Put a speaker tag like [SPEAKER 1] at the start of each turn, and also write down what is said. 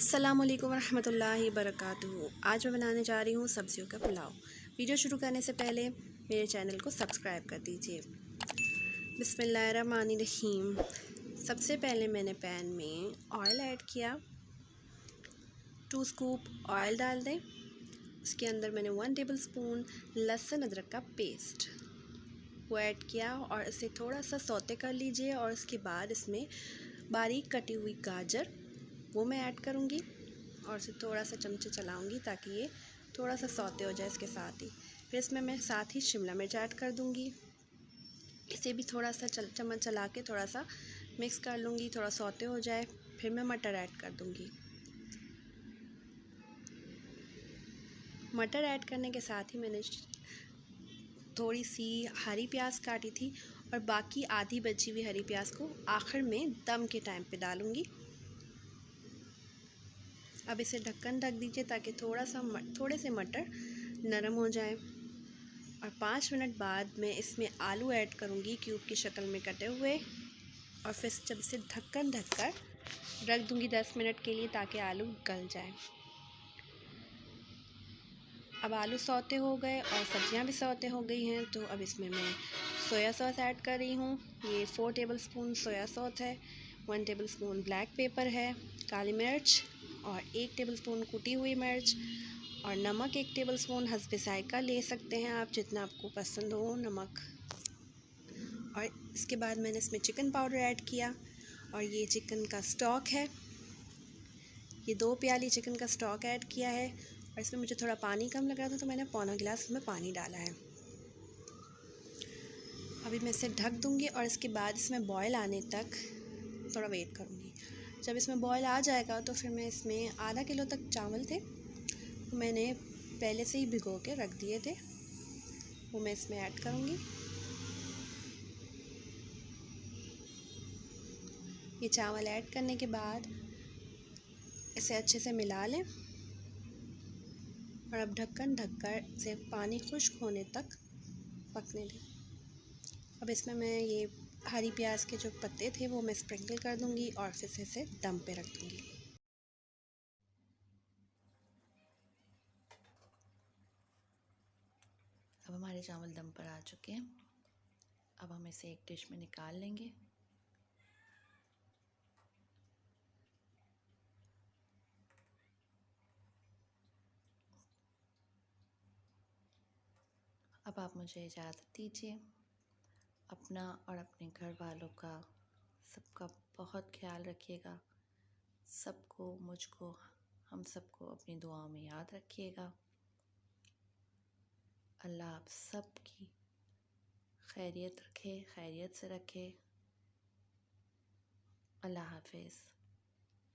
[SPEAKER 1] अस्सलामुअलैकुम रहमतुल्लाहि वबरकातुहू। आज मैं बनाने जा रही हूँ सब्जियों का पुलाव। वीडियो शुरू करने से पहले मेरे चैनल को सब्सक्राइब कर दीजिए। बिस्मिल्लाहिर्रहमानिर्रहीम। सबसे पहले मैंने पैन में ऑयल ऐड किया। 2 स्कूप ऑयल डाल दें। उसके अंदर मैंने 1 टेबलस्पून लहसुन अदरक का पेस्ट वो ऐड किया और इसे थोड़ा सा सौते कर लीजिए। और उसके बाद इसमें बारीक कटी हुई गाजर वो मैं ऐड करूँगी और इसे थोड़ा सा चमचे चलाऊँगी ताकि ये थोड़ा सा सौते हो जाए इसके साथ ही। फिर इसमें मैं साथ ही शिमला मिर्च ऐड कर दूँगी। इसे भी थोड़ा सा चम्मच चला के थोड़ा सा मिक्स कर लूँगी, थोड़ा सौते हो जाए। फिर मैं मटर ऐड कर दूँगी। मटर ऐड करने के साथ ही मैंने थोड़ी सी हरी प्याज काटी थी और बाकी आधी बची हुई हरी प्याज को आखिर में दम के टाइम पे डालूँगी। अब इसे ढक्कन ढक दीजिए ताकि थोड़े से मटर नरम हो जाए। और 5 मिनट बाद मैं इसमें आलू ऐड करूँगी क्यूब की शक्ल में कटे हुए। और फिर जब इसे ढक्कन ढककर रख दूँगी 10 मिनट के लिए ताकि आलू गल जाए। अब आलू सौते हो गए और सब्जियां भी सौते हो गई हैं, तो अब इसमें मैं सोया सॉस ऐड कर रही हूँ। ये 4 टेबलस्पून सोया सॉस है, 1 टेबलस्पून ब्लैक पेपर है, काली मिर्च और 1 टेबलस्पून कुटी हुई मिर्च और नमक 1 टेबलस्पून हस्बे ज़ायक़ा ले सकते हैं आप, जितना आपको पसंद हो नमक। और इसके बाद मैंने इसमें चिकन पाउडर ऐड किया और ये चिकन का स्टॉक है। ये 2 प्याली चिकन का स्टॉक ऐड किया है और इसमें मुझे थोड़ा पानी कम लग रहा था तो मैंने पौना गिलास इसमें पानी डाला है। अभी मैं इसे ढक दूँगी और इसके बाद इसमें बॉयल आने तक थोड़ा वेट करूँगी। जब इसमें बॉयल आ जाएगा तो फिर मैं इसमें आधा किलो तक चावल थे तो मैंने पहले से ही भिगो के रख दिए थे, वो मैं इसमें ऐड करूँगी। ये चावल ऐड करने के बाद इसे अच्छे से मिला लें और अब ढक्कन ढककर इसे पानी खुश्क होने तक पकने दें। अब इसमें मैं ये हरी प्याज के जो पत्ते थे वो मैं स्प्रिंकल कर दूंगी और फिर से इसे दम पे रख दूंगी।
[SPEAKER 2] अब हमारे चावल दम पर आ चुके हैं। अब हम इसे एक डिश में निकाल लेंगे। अब आप मुझे इजाज़त दीजिए। अपना और अपने घर वालों का सबका बहुत ख्याल रखिएगा। सबको, मुझको, हम सबको अपनी दुआओं में याद रखिएगा। अल्लाह आप सबकी खैरियत रखे, खैरियत से रखे। अल्लाह हाफ़िज़।